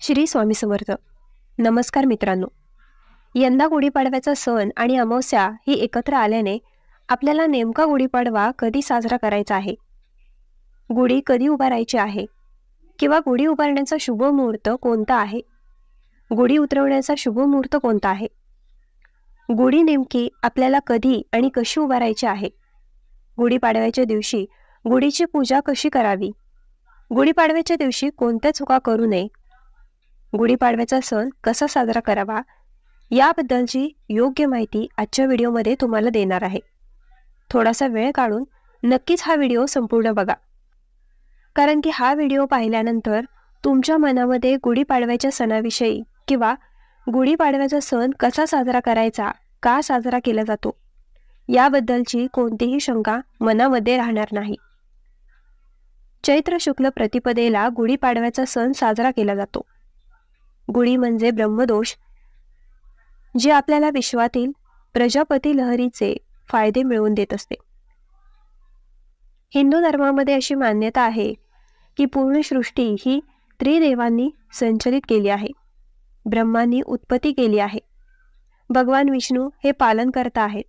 श्री स्वामी समर्थ. नमस्कार मित्रांनो. यंदा गुढीपाडव्याचा सण आणि अमावस्या ही एकत्र आल्याने आपल्याला नेमका गुढीपाडवा कधी साजरा करायचा आहे, गुढी कधी उभारायची आहे किंवा गुढी उभारण्याचा शुभ मुहूर्त कोणता आहे, गुढी उतरवण्याचा शुभ मुहूर्त कोणता आहे, गुढी नेमकी आपल्याला कधी आणि कशी उभारायची आहे, गुढीपाडव्याच्या दिवशी गुढीची पूजा कशी करावी, गुढीपाडव्याच्या दिवशी कोणत्या चुका करू नये, गुढीपाडव्याचा सण कसा साजरा करावा, याबद्दलची योग्य माहिती आजच्या व्हिडिओमध्ये तुम्हाला देणार आहे. थोडासा वेळ काढून नक्कीच हा व्हिडिओ संपूर्ण बघा, कारण की हा व्हिडिओ पाहिल्यानंतर तुमच्या मनामध्ये गुढीपाडव्याच्या सणाविषयी किंवा गुढीपाडव्याचा सण कसा साजरा करायचा, का साजरा केला जातो, याबद्दलची कोणतीही शंका मनामध्ये राहणार नाही. चैत्र शुक्ल प्रतिपदेला गुढीपाडव्याचा सण साजरा केला जातो. गुढी म्हणजे ब्रह्मदोष, जे आपल्याला विश्वातील प्रजापती लहरीचे फायदे मिळवून देत असते. हिंदू धर्मामध्ये अशी मान्यता आहे की पूर्ण सृष्टी ही त्रिदेवांनी संचलित केली आहे. ब्रह्मांनी उत्पत्ती केली आहे, भगवान विष्णू हे पालन करता आहेत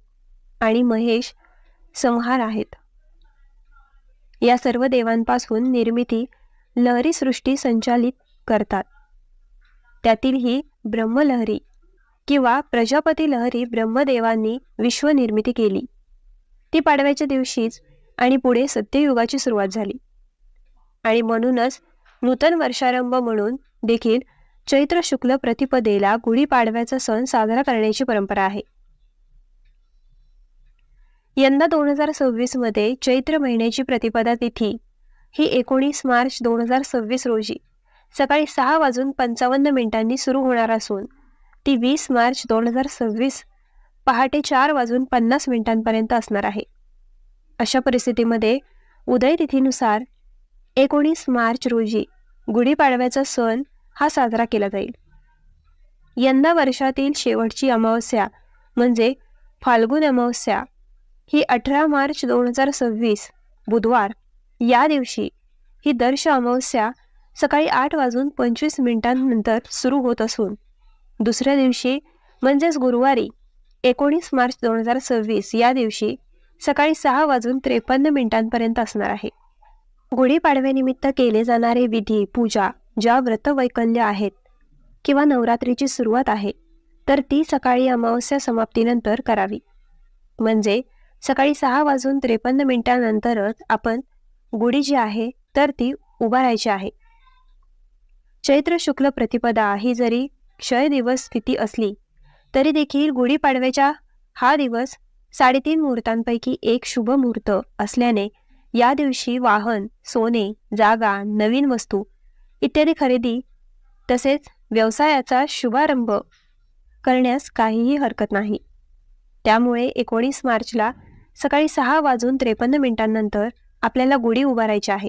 आणि महेश संहार आहेत. या सर्व देवांपासून निर्मिती लहरी सृष्टी संचालित करतात. त्यातील ही ब्रह्मलहरी किंवा प्रजापती लहरी ब्रह्मदेवांनी विश्वनिर्मिती केली. ती पाडव्याच्या दिवशीच आणि पुढे सत्ययुगाची सुरुवात झाली आणि म्हणूनच नूतन वर्षारंभ म्हणून देखील चैत्र शुक्ल प्रतिपदेला गुढीपाडव्याचा सण साजरा करण्याची परंपरा आहे. यंदा 2026 मध्ये चैत्र महिन्याची प्रतिपदा तिथी ही 19 मार्च 2026 रोजी सकाळी 6:55 सुरू होणार असून ती 20 मार्च 2026 पहाटे 4:50 असणार आहे. अशा परिस्थितीमध्ये उदय तिथीनुसार 19 मार्च रोजी गुढीपाडव्याचा सण हा साजरा केला जाईल. यंदा वर्षातील शेवटची अमावस्या म्हणजे फाल्गुन अमावस्या ही 18 मार्च 2026 बुधवार या दिवशी ही दर्श अमावस्या सकाळी 8:25 सुरू होत असून दुसऱ्या दिवशी म्हणजेच गुरुवारी 19 मार्च 2026 या दिवशी सकाळी 6:53 असणार आहे. गुढीपाडव्यानिमित्त केले जाणारे विधी पूजा ज्या व्रतवैकल्य आहेत किंवा नवरात्रीची सुरुवात आहे तर ती सकाळी अमावस्या समाप्तीनंतर करावी. म्हणजे सकाळी 6:53 आपण गुढी जी आहे तर ती उभारायची आहे. चैत्र शुक्ल प्रतिपदा ही जरी क्षय दिवस तिथी असली तरी देखील गुढीपाडव्याच्या हा दिवस 3.5 मुहूर्तांपैकी एक शुभ मुहूर्त असल्याने या दिवशी वाहन, सोने, जागा, नवीन वस्तू इत्यादी खरेदी तसेच व्यवसायाचा शुभारंभ करण्यास काहीही हरकत नाही. त्यामुळे 19 मार्चला सकाळी 6:53 आपल्याला गुढी उभारायची आहे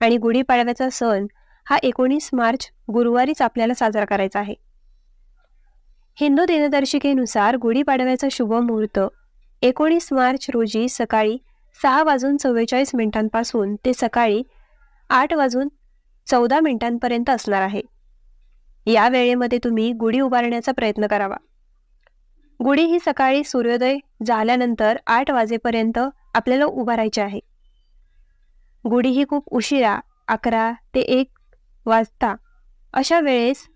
आणि गुढीपाडव्याचा सण हा 19 मार्च गुरुवारीच आपल्याला साजरा करायचा आहे. हिंदू दिनदर्शिकेनुसार गुढीपाडव्याचा शुभ मुहूर्त 19 मार्च रोजी सकाळी 6:44 पासून ते सकाळी 8:14 असणार आहे. या वेळेमध्ये तुम्ही गुढी उभारण्याचा प्रयत्न करावा. गुढी ही सकाळी सूर्योदय झाल्यानंतर 8 वाजेपर्यंत आपल्याला उभारायची आहे. गुढी ही खूप उशिरा 11 ते 1 वाजता अशा वेळेस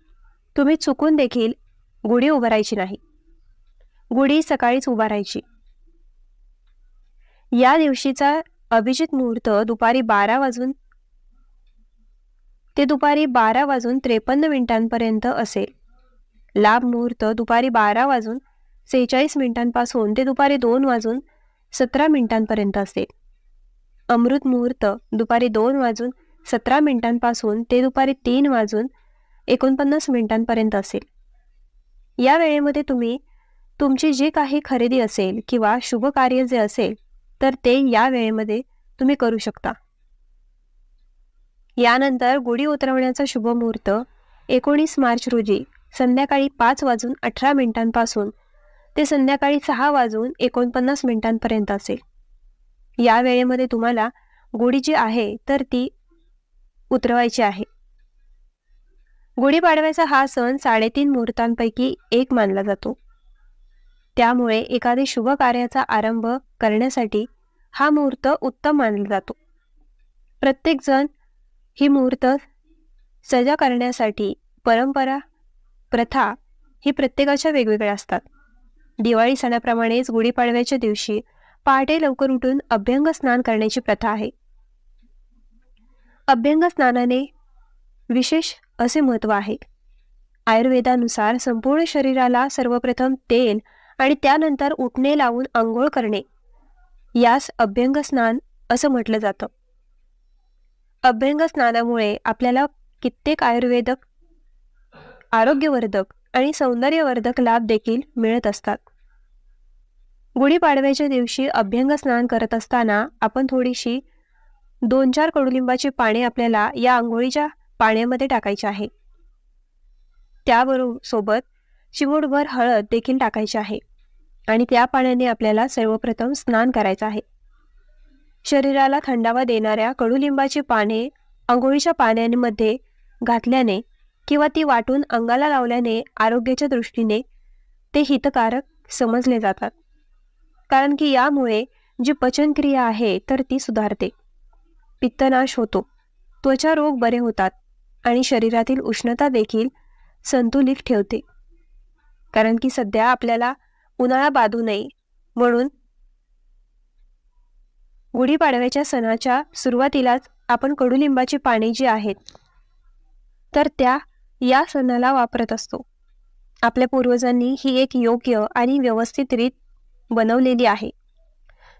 तुम्ही चुकून देखील गुढी उभारायची नाही. गुढी सकाळीच उभारायची. या दिवशीचा अभिजित मुहूर्त दुपारी 12 ते दुपारी 12:53 असेल. लाभ मुहूर्त दुपारी 12:46 पासून ते दुपारी 2:17 असेल. अमृत मुहूर्त दुपारी 2:17 पासून ते दुपारी 3:49 असेल. या वेळेमध्ये तुम्ही तुमची जी काही खरेदी असेल किंवा शुभ कार्य जे असेल तर ते या वेळेमध्ये तुम्ही करू शकता. यानंतर गुढी उतरवण्याचा शुभ मुहूर्त 19 मार्च रोजी संध्याकाळी 5:18 पासून ते संध्याकाळी 6:49 असेल. या वेळेमध्ये तुम्हाला गुढी जी आहे तर ती उतरवायची आहे. गुढीपाडव्याचा हा सण 3.5 मुहूर्तांपैकी एक मानला जातो. त्यामुळे एखादे शुभ कार्याचा आरंभ करण्यासाठी हा मुहूर्त उत्तम मानला जातो. प्रत्येकजण ही मुहूर्त सजा करण्यासाठी परंपरा, प्रथा ही प्रत्येकाच्या वेगवेगळ्या असतात. दिवाळी सणाप्रमाणेच गुढीपाडव्याच्या दिवशी पहाटे लवकर उठून अभ्यंग स्नान करण्याची प्रथा आहे. अभ्यंग स्नानाने विशेष असे महत्त्व आहे. आयुर्वेदानुसार संपूर्ण शरीराला सर्वप्रथम तेल आणि त्यानंतर उटणे लावून अंघोळ करणे यास अभ्यंग स्नान असं म्हटलं जातं. अभ्यंग स्नानामुळे आपल्याला कित्येक आयुर्वेदक, आरोग्यवर्धक आणि सौंदर्यवर्धक लाभ देखील मिळत असतात. गुढीपाडव्याच्या दिवशी अभ्यंग स्नान करत असताना आपण थोडीशी 2-4 कडुलिंबाची पाने आपल्याला या आंघोळीच्या पाण्यामध्ये टाकायची आहे. त्याबरोबर सोबत चिमूटभर हळद देखील टाकायची आहे आणि त्या पाण्याने आपल्याला सर्वप्रथम स्नान करायचं आहे. शरीराला थंडावा देणाऱ्या कडुलिंबाची पाने आंघोळीच्या पाण्यामध्ये घातल्याने किंवा ती वाटून अंगाला लावल्याने आरोग्याच्या दृष्टीने ते हितकारक समजले जातात. कारण की यामुळे जी पचनक्रिया आहे तर ती सुधारते, पित्तनाश होतो, त्वचा रोग बरे होतात आणि शरीरातील उष्णता देखील संतुलित ठेवते. कारण की सध्या आपल्याला उन्हाळा बाधू नये म्हणून गुढीपाडव्याच्या सणाच्या सुरुवातीलाच आपण कडुलिंबाची पाने जी आहेत तर त्या या सणाला वापरत असतो. आपल्या पूर्वजांनी ही एक योग्य आणि व्यवस्थित रीत बनवलेली आहे,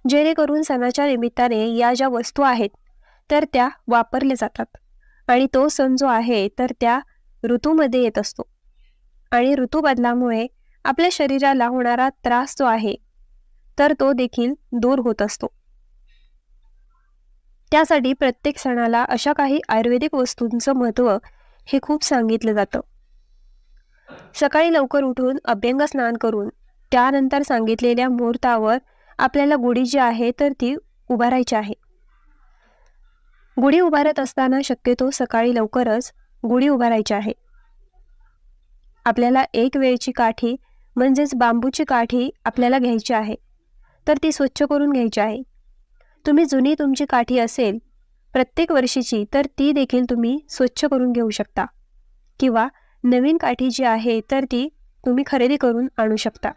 जेणेकरून सणाच्या निमित्ताने या ज्या वस्तू आहेत तर त्या वापरल्या जातात आणि तो सण जो आहे तर त्या ऋतूमध्ये येत असतो आणि ऋतू बदलामुळे आपल्या शरीराला होणारा त्रास जो आहे तर तो देखील दूर होत असतो. त्यासाठी प्रत्येक सणाला अशा काही आयुर्वेदिक वस्तूंचं महत्त्व हे खूप सांगितलं जातं. सकाळी लवकर उठून अभ्यंग स्नान करून त्यानंतर सांगितलेल्या मुहूर्तावर आपल्याला गुढी जी आहे तर ती उभारायची आहे. गुढी उभारत असताना शक्यतो सकाळी लवकरच गुढी उभारायची आहे. आपल्याला एक वेळची काठी म्हणजेच बांबूची काठी आपल्याला घ्यायची आहे तर ती स्वच्छ करून घ्यायची आहे. तुम्ही जुनी तुमची काठी असेल प्रत्येक वर्षीची तर ती देखील तुम्ही स्वच्छ करून घेऊ शकता किंवा नवीन काठी जी आहे तर ती तुम्ही खरेदी करून आणू शकता.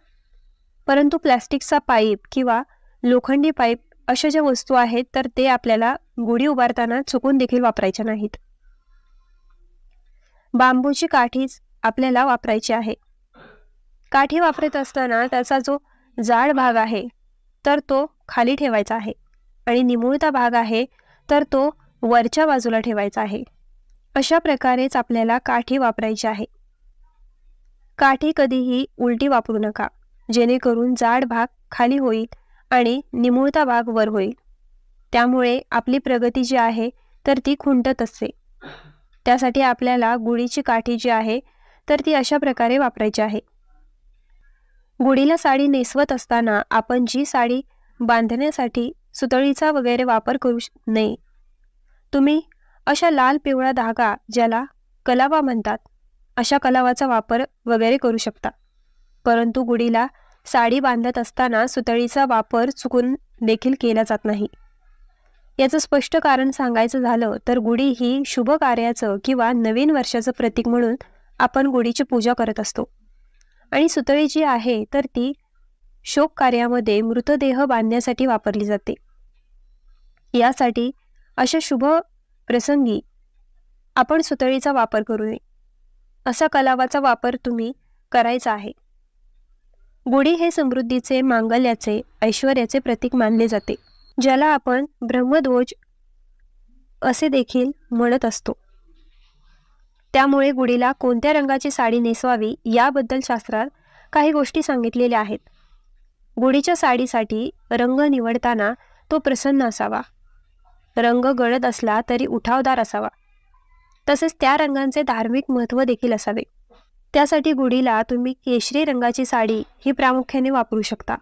परंतु प्लॅस्टिकचा पाईप किंवा लोखंडी पाईप अशा ज्या वस्तू आहेत तर ते आपल्याला गुढी उभारताना चुकून देखील वापरायच्या नाहीत. बांबूची काठीच आपल्याला वापरायची आहे. काठी वापरत असताना त्याचा जो जाड भाग आहे तर तो खाली ठेवायचा आहे आणि निमुळता भाग आहे तर तो वरच्या बाजूला ठेवायचा आहे. अशा प्रकारेच आपल्याला काठी वापरायची आहे. काठी कधीही उलटी वापरू नका, जेणेकरून जाड भाग खाली होईल आणि निमुळता भाग वर होईल. त्यामुळे आपली प्रगती जी आहे तर ती खुंटत असते. त्यासाठी आपल्याला गुढीची काठी जी आहे तर ती अशा प्रकारे वापरायची आहे. गुढीला साडी नेसवत असताना आपण जी साडी बांधण्यासाठी सुतळीचा वगैरे वापर करू नये. तुम्ही अशा लाल पिवळा धागा ज्याला कलावा म्हणतात अशा कलावाचा वापर वगैरे करू शकता. परंतु गुढीला साडी बांधत असताना सुतळीचा वापर चुकून देखील केला जात नाही. याचं स्पष्ट कारण सांगायचं झालं तर गुढी ही शुभ कार्याचं किंवा नवीन वर्षाचं प्रतीक म्हणून आपण गुढीची पूजा करत असतो आणि सुतळी जी आहे तर ती शोक कार्यामध्ये मृतदेह बांधण्यासाठी वापरली जाते. यासाठी अशा शुभ प्रसंगी आपण सुतळीचा वापर करू नये. असा कलावाचा वापर तुम्ही करायचा आहे. गुढी हे समृद्धीचे, मांगल्याचे, ऐश्वर्याचे प्रतीक मानले जाते, ज्याला आपण ब्रह्मध्वज असे देखील म्हणत असतो. त्यामुळे गुढीला कोणत्या रंगाची साडी नेसवावी याबद्दल शास्त्रात काही गोष्टी सांगितलेल्या आहेत. गुढीच्या साडीसाठी रंग निवडताना तो प्रसन्न असावा, रंग गडद असला तरी उठावदार असावा, तसेच त्या रंगांचे धार्मिक महत्त्व देखील असावे. त्यासाठी गुढीला तुम्ही केशरी रंगाची साडी ही प्रामुख्याने वापरू शकता.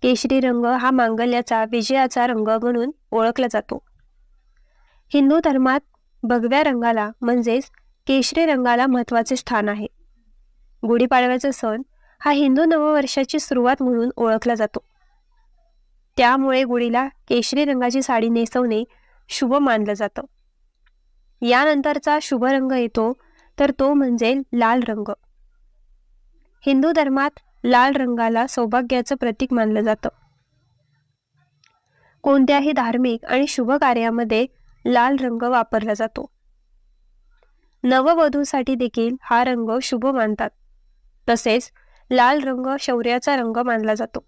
केशरी रंग हा मांगल्याचा, विजयाचा रंग म्हणून ओळखला जातो. हिंदू धर्मात भगव्या रंगाला म्हणजेच केशरी रंगाला महत्त्वाचे स्थान आहे. गुढीपाडव्याचा सण हा हिंदू नववर्षाची सुरुवात म्हणून ओळखला जातो. त्यामुळे गुढीला केशरी रंगाची साडी नेसवणे शुभ मानलं जातं. यानंतरचा शुभ रंग येतो तर तो म्हणजे लाल रंग. हिंदू धर्मात लाल रंगाला सौभाग्याचं प्रतीक मानलं जातं. कोणत्याही धार्मिक आणि शुभ कार्यामध्ये लाल रंग वापरला जातो. नववधूसाठी देखील हा रंग शुभ मानतात. तसेच लाल रंग शौर्याचा रंग मानला जातो.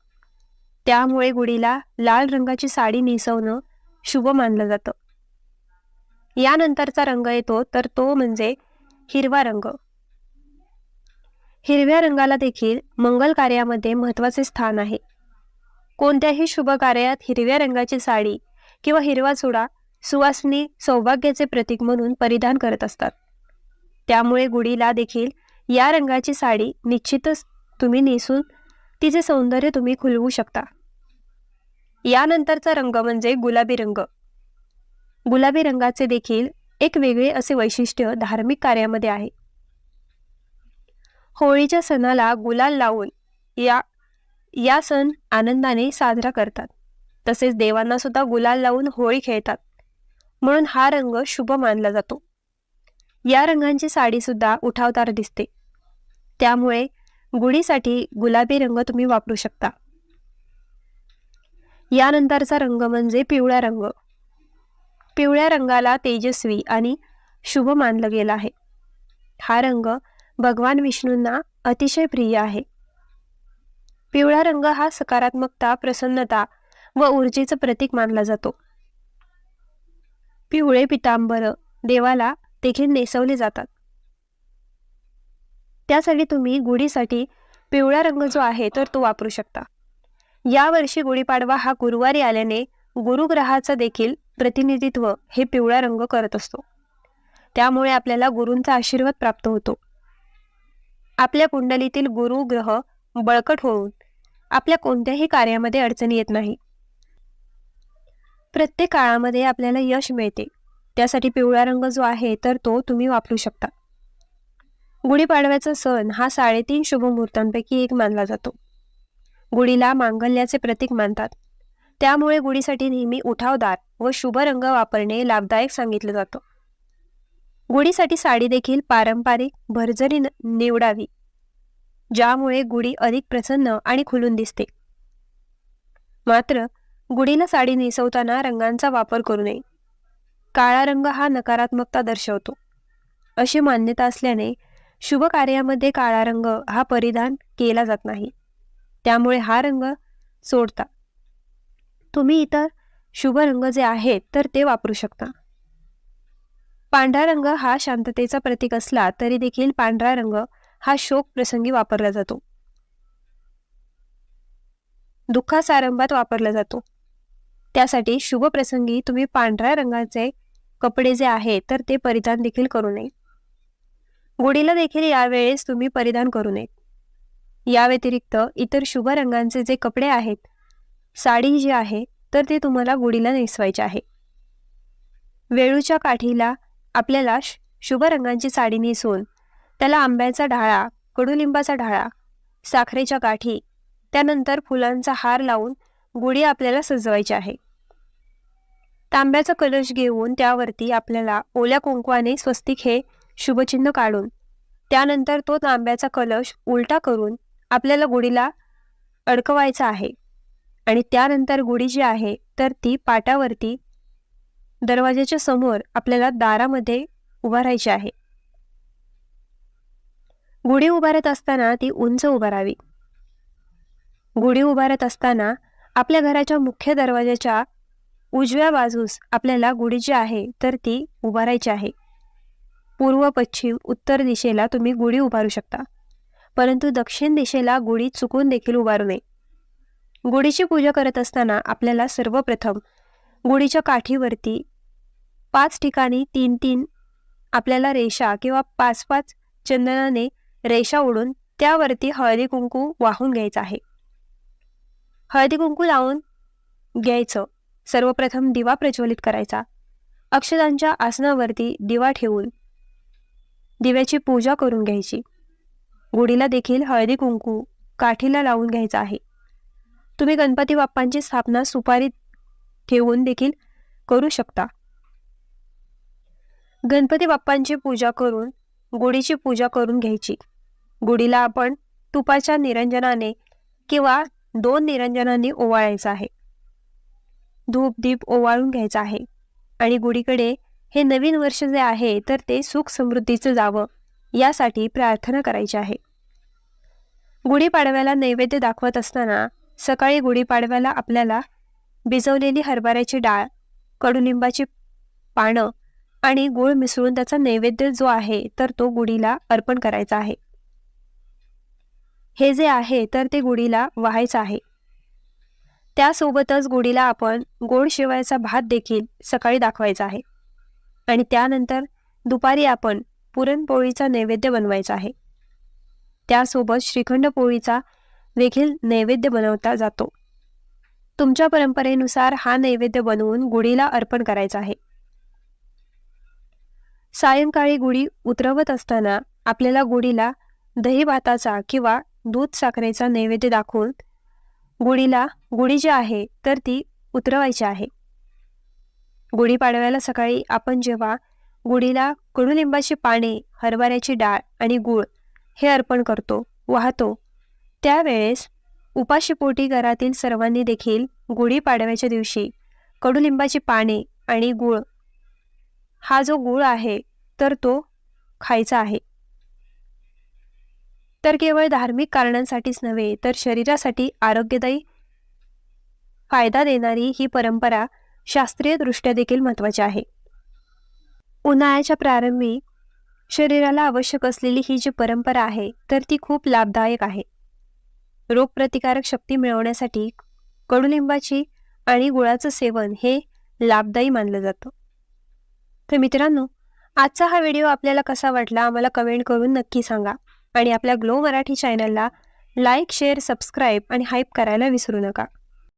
त्यामुळे गुढीला लाल रंगाची साडी नेसवणं शुभ मानलं जातं. यानंतरचा रंग येतो तर तो म्हणजे हिरवा रंग. हिरव्या रंगाला देखील मंगल कार्यामध्ये महत्त्वाचे स्थान आहे. कोणत्याही शुभ कार्यात हिरव्या रंगाची साडी किंवा हिरवा चुडा सुवासिनी सौभाग्याचे प्रतीक म्हणून परिधान करत असतात. त्यामुळे गुढीला देखील या रंगाची साडी निश्चितच तुम्ही नेसून तिचे सौंदर्य तुम्ही खुलवू शकता. यानंतरचा रंग म्हणजे गुलाबी रंग. गुलाबी रंगाचे देखील एक वेगळे असे वैशिष्ट्य धार्मिक कार्यामध्ये आहे. होळीच्या सणाला गुलाल लावून या सण आनंदाने साजरा करतात. तसेच देवांना सुद्धा गुलाल लावून होळी खेळतात. म्हणून हा रंग शुभ मानला जातो. या रंगांची साडी सुद्धा उठावदार दिसते. त्यामुळे गुढीसाठी गुलाबी रंग तुम्ही वापरू शकता. यानंतरचा रंग म्हणजे पिवळा रंग. पिवळ्या रंगाला तेजस्वी आणि शुभ मानलं गेलं आहे. हा रंग भगवान विष्णूंना अतिशय प्रिय आहे. पिवळा रंग हा सकारात्मकता, प्रसन्नता व ऊर्जेचं प्रतीक मानला जातो. पिवळे पितांबर देवाला देखील नेसवले जातात. त्यासाठी तुम्ही गुढीसाठी पिवळा रंग जो आहे तर तो वापरू शकता. यावर्षी गुढीपाडवा हा गुरुवारी आल्याने गुरुग्रहाचं देखील प्रतिनिधित्व हे पिवळा रंग करत असतो. त्यामुळे आपल्याला गुरूंचा आशीर्वाद प्राप्त होतो. आपल्या कुंडलीतील गुरु ग्रह बळकट होऊन आपल्या कोणत्याही कार्यामध्ये अडचणी येत नाही. प्रत्येक काळामध्ये आपल्याला यश मिळते. त्यासाठी पिवळा रंग जो आहे तर तो तुम्ही वापरू शकता. गुढीपाडव्याचा सण हा 3.5 शुभ मुहूर्तांपैकी एक मानला जातो. गुढीला मांगल्याचे प्रतीक मानतात. त्यामुळे गुढीसाठी नेहमी उठावदार व शुभ रंग वापरणे लाभदायक सांगितलं जातं. गुढीसाठी साडी देखील पारंपरिक भरजरी निवडावी, ज्यामुळे गुढी अधिक प्रसन्न आणि खुलून दिसते. मात्र गुढीला साडी नेसवताना रंगांचा वापर करू नये. काळा रंग हा नकारात्मकता दर्शवतो अशी मान्यता असल्याने शुभ कार्यामध्ये काळा रंग हा परिधान केला जात नाही. त्यामुळे हा रंग सोडता तुम्ही इतर शुभ रंग जे आहेत तर ते वापरू शकता. पांढरा रंग हा शांततेचा प्रतीक असला तरी देखील पांढरा रंग हा शोक प्रसंगी वापरला जातो. दुःखासारंभात वापरला जातो. त्यासाठी शुभ प्रसंगी तुम्ही पांढऱ्या रंगाचे कपडे जे आहेत तर ते परिधान देखील करू नये. गुढीला देखील यावेळेस तुम्ही परिधान करू नये. या व्यतिरिक्त इतर शुभ रंगांचे जे कपडे आहेत, साडी जी आहे तर ते तुम्हाला गुढीला नेसवायचे आहे. वेळूच्या काठीला आपल्याला शुभ रंगांची साडी नेसवून त्याला आंब्याचा ढाळा, कडुलिंबाचा ढाळा, साखरेच्या गाठी, त्यानंतर फुलांचा हार लावून गुढी आपल्याला सजवायची आहे. तांब्याचा कलश घेऊन त्यावरती आपल्याला ओल्या कुंकवाने स्वस्तिक हे शुभचिन्ह काढून त्यानंतर तो तांब्याचा कलश उलटा करून आपल्याला गुढीला अडकवायचा आहे. आणि त्यानंतर गुढी जी आहे तर ती पाटावरती दरवाजाच्या समोर आपल्याला दारामध्ये उभारायची आहे. गुढी उभारत असताना ती उंच उभारावी. गुढी उभारत असताना आपल्या घराच्या मुख्य दरवाजाच्या उजव्या बाजूस आपल्याला गुढी जी आहे तर ती उभारायची आहे. पूर्व, पश्चिम, उत्तर दिशेला तुम्ही गुढी उभारू शकता, परंतु दक्षिण दिशेला गुढी चुकून देखील उभारू नये. गुढीची पूजा करत असताना आपल्याला सर्वप्रथम गुढीच्या काठीवरती 5 ठिकाणी 3-3 आपल्याला रेषा किंवा 5-5 चंदनाने रेषा ओढून त्यावरती हळदी कुंकू वाहून घ्यायचं आहे. हळदी कुंकू लावून घ्यायचं. सर्वप्रथम दिवा प्रज्वलित करायचा. अक्षतांच्या आसनावरती दिवा ठेवून दिव्याची पूजा करून घ्यायची. गुढीला देखील हळदी कुंकू काठीला लावून घ्यायचा आहे. तुम्ही गणपती बाप्पांची स्थापना सुपारी ठेवून देखील करू शकता. गणपती बाप्पांची पूजा करून गुढीची पूजा करून घ्यायची. गुढीला आपण तुपाच्या निरंजनाने किंवा 2 निरंजनांनी ओवाळायचं आहे. धूप दीप ओवाळून घ्यायचा आहे आणि गुढीकडे हे नवीन वर्ष जे आहे तर ते सुख समृद्धीचं जावं यासाठी प्रार्थना करायची आहे. गुढीपाडव्याला नैवेद्य दाखवत असताना सकाळी गुढीपाडव्याला आपल्याला भिजवलेली हरभऱ्याची डाळ, कडुलिंबाची पानं आणि गूळ मिसळून त्याचा नैवेद्य जो आहे तर तो गुढीला अर्पण करायचा आहे. हे जे आहे तर ते गुढीला वाहायचं आहे. त्यासोबतच गुढीला आपण गोड शेवयाचा भात देखील सकाळी दाखवायचा आहे आणि त्यानंतर दुपारी आपण पुरणपोळीचा नैवेद्य बनवायचा आहे. त्यासोबत श्रीखंड पोळीचा देखील नैवेद्य बनवता जातो. तुमच्या परंपरेनुसार हा नैवेद्य बनवून गुढीला अर्पण करायचा आहे. सायंकाळी गुढी उतरवत असताना आपल्याला गुढीला दही भाताचा किंवा दूध साखरेचा नैवेद्य दाखवून गुढी जी आहे तर ती उतरवायची आहे. गुढीपाडव्याला सकाळी आपण जेव्हा गुढीला कडुलिंबाची पाने, हरभऱ्याची डाळ आणि गूळ हे अर्पण करतो, वाहतो, त्यावेळेस उपाशीपोटी घरातील सर्वांनी देखील गुढीपाडव्याच्या दिवशी कडुलिंबाची पाने आणि गूळ हा जो गूळ आहे तर तो खायचा आहे. तर केवळ धार्मिक कारणांसाठीच नव्हे तर शरीरासाठी आरोग्यदायी फायदा देणारी ही परंपरा शास्त्रीय दृष्ट्या देखील महत्त्वाची आहे. उन्हाळ्याच्या प्रारंभी शरीराला आवश्यक असलेली ही जी परंपरा आहे तर ती खूप लाभदायक आहे. रोगप्रतिकारक शक्ती मिळवण्यासाठी कडुलिंबाची आणि गुळाचं सेवन हे लाभदायी मानलं जातं. तर मित्रांनो, आजचा हा व्हिडिओ आपल्याला कसा वाटला आम्हाला कमेंट करून नक्की सांगा आणि आपल्या ग्लो मराठी चॅनलला लाईक, शेअर, सबस्क्राईब आणि हाईप करायला विसरू नका.